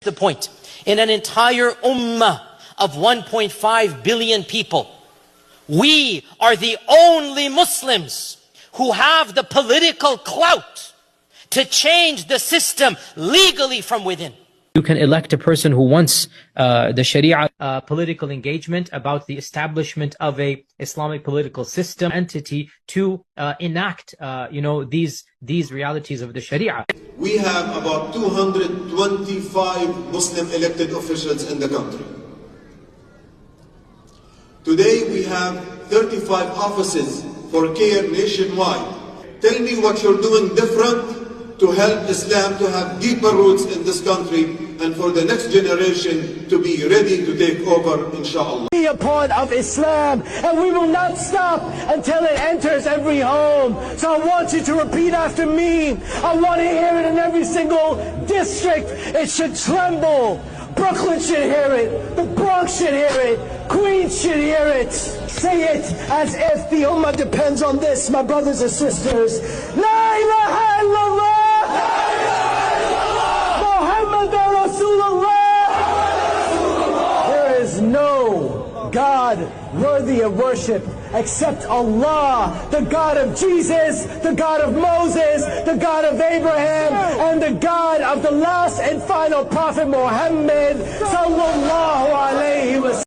the point. In an entire ummah of 1.5 billion people, we are the only Muslims who have the political clout to change the system legally from within. You can elect a person who wants the Sharia political engagement about the establishment of a Islamic political system entity to enact, these realities of the Sharia. We have about 225 Muslim elected officials in the country. Today we have 35 offices for care nationwide. Tell me what you're doing different to help Islam to have deeper roots in this country and for the next generation to be ready to take over, inshallah. Be a part of Islam, and we will not stop until it enters every home. So I want you to repeat after me. I want to hear it in every single district. It should tremble. Brooklyn should hear it. The Bronx should hear it. Queens should hear it. Say it as if the ummah depends on this, my brothers and sisters. La ilaha illallah. Muhammadur Rasulullah. There is no God worthy of worship except Allah, the God of Jesus, the God of Moses, the God of Abraham, and the God of the last and final Prophet Muhammad sallallahu alayhi wa sallam.